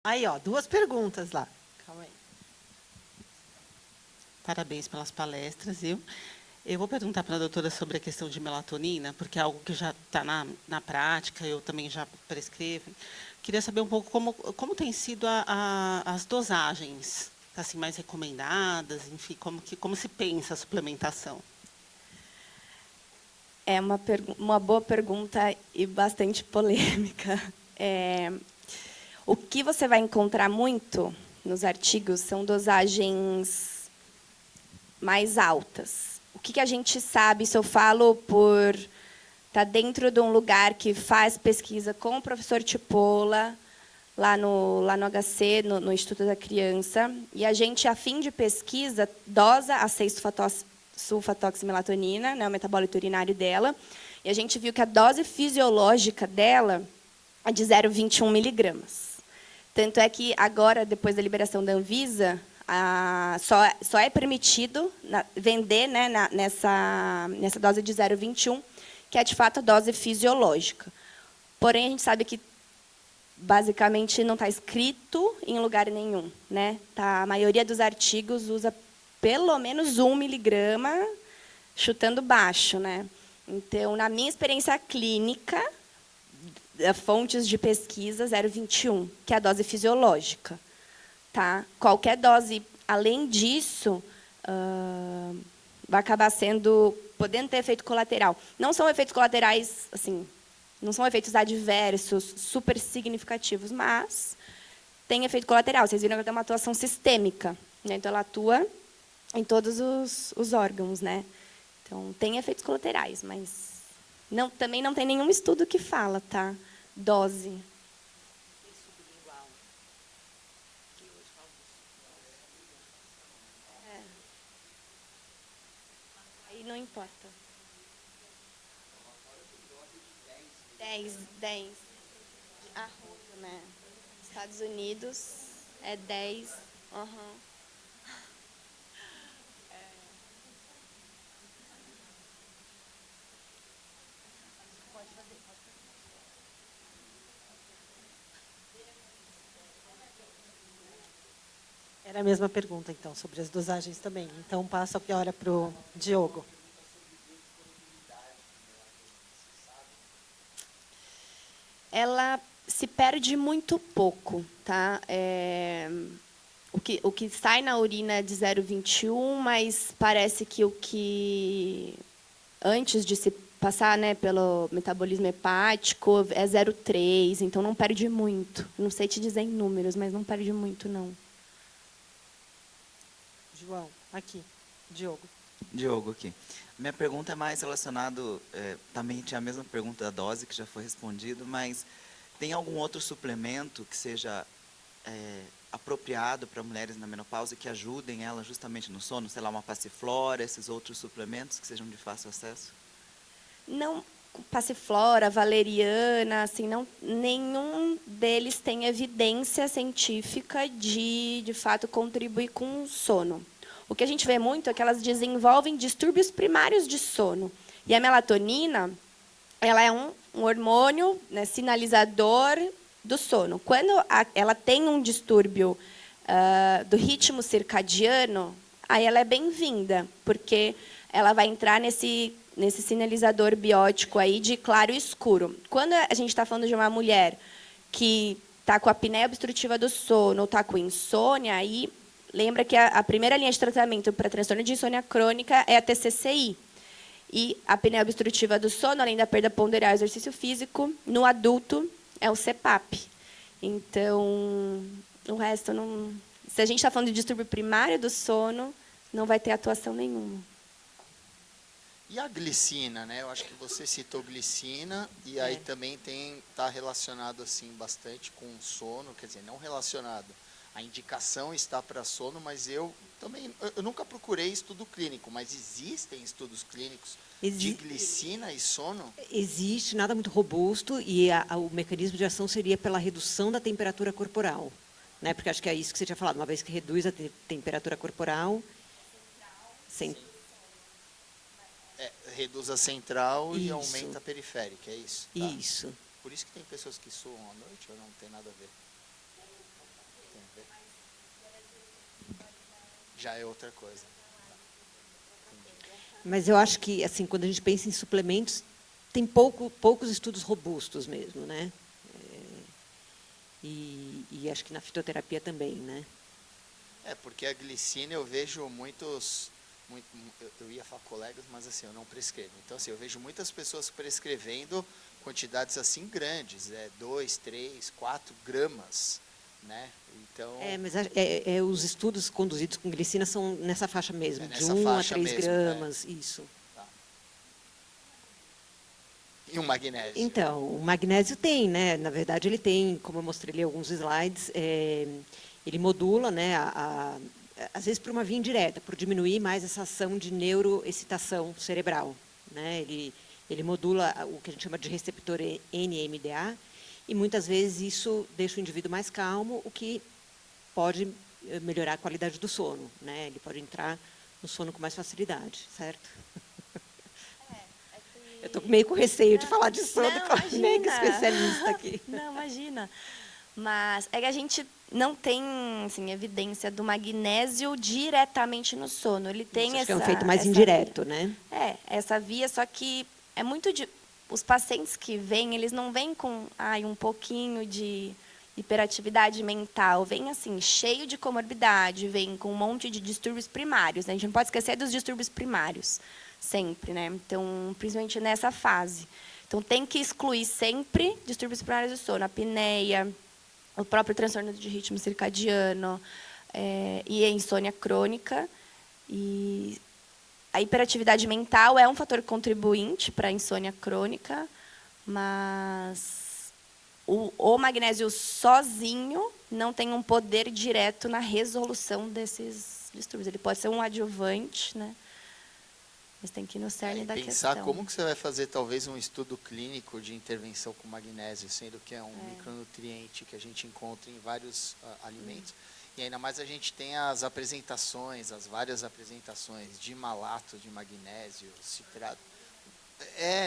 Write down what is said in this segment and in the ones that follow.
Aí, ó, 2 perguntas lá. Calma aí. Parabéns pelas palestras, viu? Eu vou perguntar para a doutora sobre a questão de melatonina, porque é algo que já está na prática, eu também já prescrevo. Queria saber um pouco como tem sido as dosagens assim, mais recomendadas, enfim, como se pensa a suplementação. É uma boa pergunta e bastante polêmica. O que você vai encontrar muito nos artigos são dosagens mais altas. O que a gente sabe, isso eu falo por estar dentro de um lugar que faz pesquisa com o professor Tipola, lá no HC, no Instituto da Criança, e a gente, a fim de pesquisa, dosa a 6-sulfatoximelatonina, né, o metabólito urinário dela, e a gente viu que a dose fisiológica dela é de 0,21 miligramas. Tanto é que agora, depois da liberação da Anvisa, só é permitido vender, né, nessa dose de 0,21, que é, de fato, a dose fisiológica. Porém, a gente sabe que, basicamente, não está escrito em lugar nenhum. Né? Tá, a maioria dos artigos usa pelo menos 1 miligrama, chutando baixo. Né? Então, na minha experiência clínica, fontes de pesquisa 0,21, que é a dose fisiológica. Tá? Qualquer dose, além disso, vai acabar podendo ter efeito colateral. Não são efeitos colaterais, assim, não são efeitos adversos super significativos, mas tem efeito colateral. Vocês viram que ela tem uma atuação sistêmica, né? Então ela atua em todos os órgãos, né? Então tem efeitos colaterais, mas também não tem nenhum estudo que fala, tá? Dose. Aí não importa. 10. Arroba, né? Estados Unidos é 10. Uhum. Era a mesma pergunta, então, sobre as dosagens também. Então, passo agora para o Diogo. Ela se perde muito pouco. Tá? O que sai na urina é de 0,21, mas parece que o que, antes de se passar, né, pelo metabolismo hepático, é 0,3, então não perde muito. Não sei te dizer em números, mas não perde muito, não. João, aqui. Diogo. Diogo, aqui. Minha pergunta é mais relacionada, também tinha a mesma pergunta da dose, que já foi respondido, mas tem algum outro suplemento que seja apropriado para mulheres na menopausa que ajudem ela justamente no sono? Sei lá, uma passiflora, esses outros suplementos que sejam de fácil acesso? Não, passiflora, valeriana, assim, não, nenhum deles tem evidência científica de fato, contribuir com o sono. O que a gente vê muito é que elas desenvolvem distúrbios primários de sono. E a melatonina, ela é um hormônio, né, sinalizador do sono. Quando ela tem um distúrbio do ritmo circadiano, aí ela é bem-vinda, porque ela vai entrar nesse sinalizador biótico aí de claro e escuro. Quando a gente está falando de uma mulher que está com a apneia obstrutiva do sono ou está com insônia, aí lembra que a primeira linha de tratamento para transtorno de insônia crônica é a TCCI. E a apneia obstrutiva do sono, além da perda ponderal e exercício físico, no adulto é o CPAP. Então, o resto não. Se a gente está falando de distúrbio primário do sono, não vai ter atuação nenhuma. E a glicina, né? Eu acho que você citou glicina e aí também está relacionado assim bastante com sono, quer dizer, não relacionado. A indicação está para sono, mas eu nunca procurei estudo clínico, mas existem estudos clínicos de glicina e sono? Existe, nada muito robusto, e o mecanismo de ação seria pela redução da temperatura corporal. Né? Porque acho que é isso que você tinha falado, uma vez que reduz a temperatura corporal... Reduz a central e aumenta a periférica, é isso? Tá? Isso. Por isso que tem pessoas que suam à noite ou não tem nada a ver? já é outra coisa. Mas eu acho que, assim, quando a gente pensa em suplementos, tem poucos estudos robustos mesmo, né? E acho que na fitoterapia também, né? Porque a glicina eu vejo eu ia falar colegas, mas assim, eu não prescrevo. Então, assim, eu vejo muitas pessoas prescrevendo quantidades assim grandes, 2, 3, 4 gramas, né? Então, Mas os estudos conduzidos com glicina são nessa faixa mesmo, de nessa 1 a faixa 3 mesmo, gramas, isso. e o magnésio? Então, o magnésio tem, né? Na verdade, ele tem, como eu mostrei ali alguns slides, ele modula, né, às vezes por uma via indireta, por diminuir mais essa ação de neuroexcitação cerebral, né? Ele modula o que a gente chama de receptor NMDA, e muitas vezes isso deixa o indivíduo mais calmo, o que pode melhorar a qualidade do sono, né? Ele pode entrar no sono com mais facilidade, certo? Eu estou meio com receio de falar de sono, Não, com a mega especialista aqui. Não, imagina. Mas é que a gente não tem assim, evidência do magnésio diretamente no sono. Ele tem Isso, acho essa, que é um efeito mais essa indireto, via. né? Essa via, só que é muito de... Os pacientes que vêm, eles não vêm com um pouquinho de hiperatividade mental, vem assim, cheio de comorbidade, vem com um monte de distúrbios primários, né? A gente não pode esquecer dos distúrbios primários, sempre, né? Então, principalmente nessa fase. Então, tem que excluir sempre distúrbios primários do sono, a apneia, o próprio transtorno de ritmo circadiano, e a insônia crônica. E a hiperatividade mental é um fator contribuinte para a insônia crônica, mas o magnésio sozinho não tem um poder direto na resolução desses distúrbios. Ele pode ser um adjuvante, né? Mas tem que ir no cerne da pensar questão. como que você vai fazer talvez um estudo clínico de intervenção com magnésio, sendo que é um micronutriente que a gente encontra em vários alimentos. E ainda mais a gente tem as apresentações, as várias apresentações de malato de magnésio, citrato.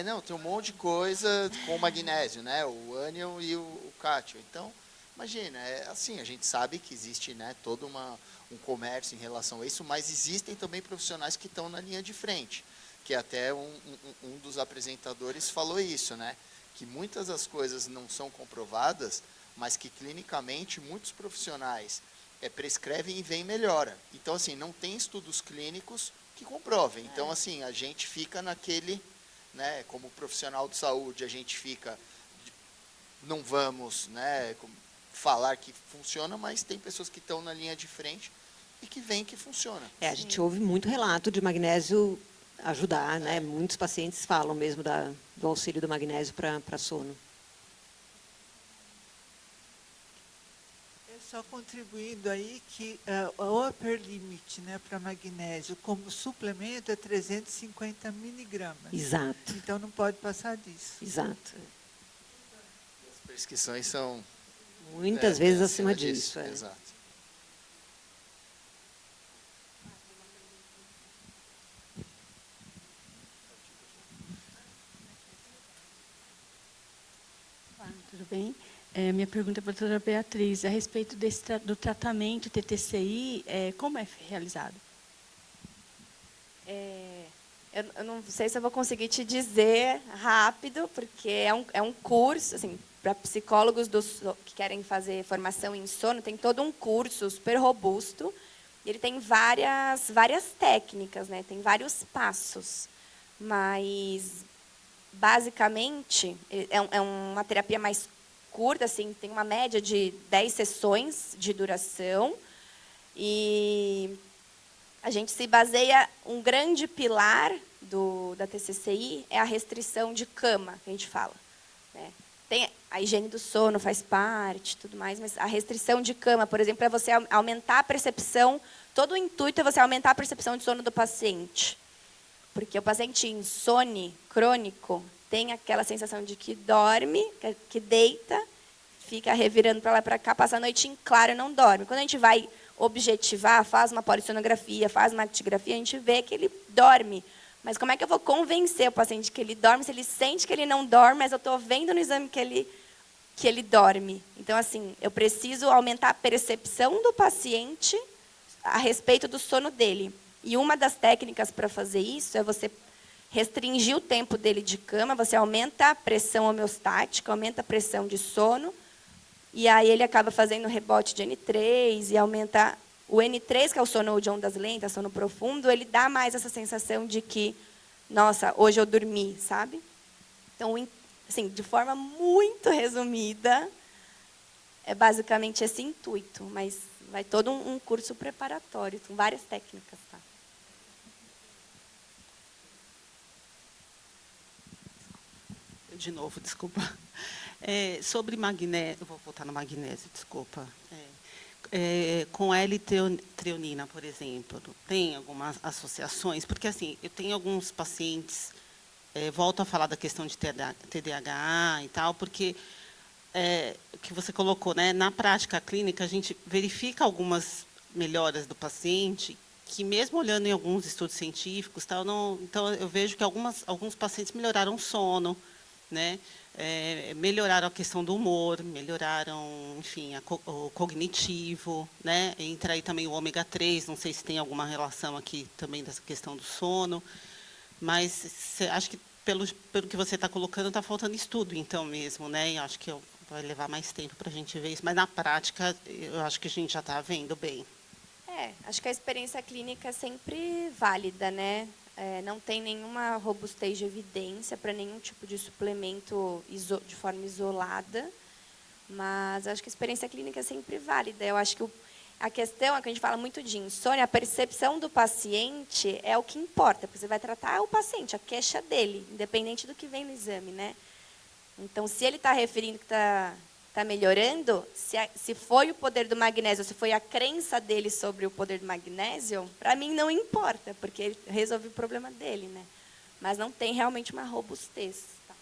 Não, tem um monte de coisa com magnésio, né? O ânion e o cátio. Então, imagina, assim, a gente sabe que existe, né, todo um comércio em relação a isso, mas existem também profissionais que estão na linha de frente, que até um dos apresentadores falou isso, né? Que muitas das coisas não são comprovadas, mas que clinicamente muitos profissionais prescrevem e vem melhora. Então, assim, não tem estudos clínicos que comprovem. Então, assim, a gente fica naquele, né, como profissional de saúde, a gente fica, não vamos, né, falar que funciona, mas tem pessoas que estão na linha de frente e que veem que funciona. A gente ouve muito relato de magnésio ajudar, né? Muitos pacientes falam mesmo do auxílio do magnésio para sono. Só contribuindo aí que o upper limit, né, para magnésio como suplemento é 350 miligramas. Exato. Então não pode passar disso. Exato. As prescrições são Muitas vezes acima disso. Exato. Olá, tudo bem? Minha pergunta para a doutora Beatriz, a respeito do tratamento TTCI, como é realizado? Eu não sei se eu vou conseguir te dizer rápido, porque é um curso, assim, para psicólogos que querem fazer formação em sono, tem todo um curso super robusto, e ele tem várias técnicas, né? Tem vários passos, mas, basicamente, é uma terapia mais curta, assim, tem uma média de 10 sessões de duração, e a gente se baseia, um grande pilar da TCCI é a restrição de cama, que a gente fala, né? Tem a higiene do sono, faz parte, tudo mais, mas a restrição de cama, por exemplo, é você aumentar a percepção, todo o intuito é você aumentar a percepção de sono do paciente, porque o paciente insone crônico tem aquela sensação de que dorme, que deita, fica revirando para lá e para cá, passa a noite em claro e não dorme. Quando a gente vai objetivar, faz uma polissonografia, faz uma actigrafia, a gente vê que ele dorme. Mas como é que eu vou convencer o paciente que ele dorme, se ele sente que ele não dorme, mas eu estou vendo no exame que ele dorme? Então, assim, eu preciso aumentar a percepção do paciente a respeito do sono dele. E uma das técnicas para fazer isso é você restringir o tempo dele de cama, você aumenta a pressão homeostática, aumenta a pressão de sono, e aí ele acaba fazendo rebote de N3 e aumenta o N3, que é o sono de ondas lentas, sono profundo, ele dá mais essa sensação de que, nossa, hoje eu dormi, sabe? Então, assim, de forma muito resumida, é basicamente esse intuito, mas vai todo um curso preparatório, com várias técnicas, tá? De novo, desculpa. Sobre magnésio, vou voltar no magnésio, desculpa. Com L-treonina, por exemplo, tem algumas associações? Porque, assim, eu tenho alguns pacientes, volto a falar da questão de TDAH e tal, porque o que você colocou, né, na prática clínica, a gente verifica algumas melhoras do paciente, que mesmo olhando em alguns estudos científicos, tal, não, então eu vejo que alguns pacientes melhoraram o sono, né, melhoraram a questão do humor, melhoraram, enfim, o cognitivo, né, entra aí também o ômega 3, não sei se tem alguma relação aqui também dessa questão do sono, mas acho que pelo que você está colocando, está faltando estudo, então, mesmo, né, e acho que vai levar mais tempo para a gente ver isso, mas na prática, eu acho que a gente já está vendo bem. Acho que a experiência clínica é sempre válida, né? Não tem nenhuma robustez de evidência para nenhum tipo de suplemento de forma isolada, mas acho que a experiência clínica é sempre válida. Eu acho que a questão é que a gente fala muito de insônia, a percepção do paciente é o que importa, porque você vai tratar o paciente, a queixa dele, independente do que vem no exame, né? Então, se ele está referindo que está melhorando, se foi o poder do magnésio, se foi a crença dele sobre o poder do magnésio, para mim não importa, porque ele resolveu o problema dele, né? Mas não tem realmente uma robustez. Tá?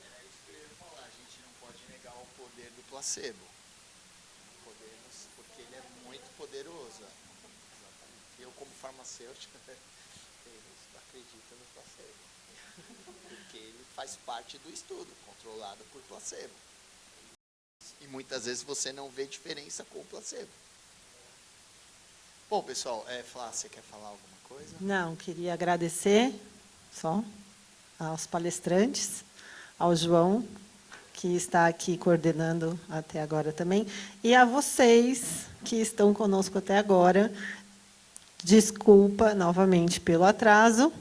É isso que eu ia falar, a gente não pode negar o poder do placebo. Porque ele é muito poderoso. Eu, como farmacêutico, acredito no placebo. Porque ele faz parte do estudo, controlado por placebo. E muitas vezes você não vê diferença com o placebo. Bom, pessoal, Flá, você quer falar alguma coisa? Não, queria agradecer só aos palestrantes, ao João, que está aqui coordenando até agora também, e a vocês que estão conosco até agora. Desculpa novamente pelo atraso,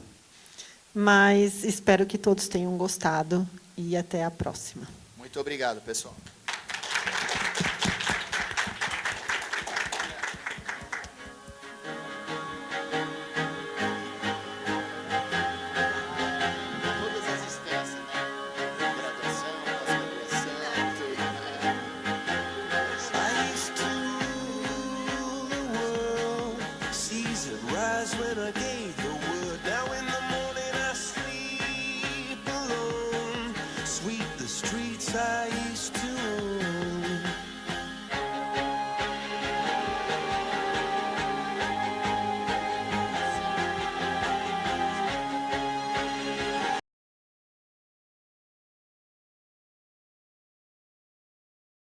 mas espero que todos tenham gostado e até a próxima. Muito obrigado, pessoal. Todas as instâncias, né? Graduação, pós-graduação, tudo, né? I used to rule the world, seas would rise when I gave the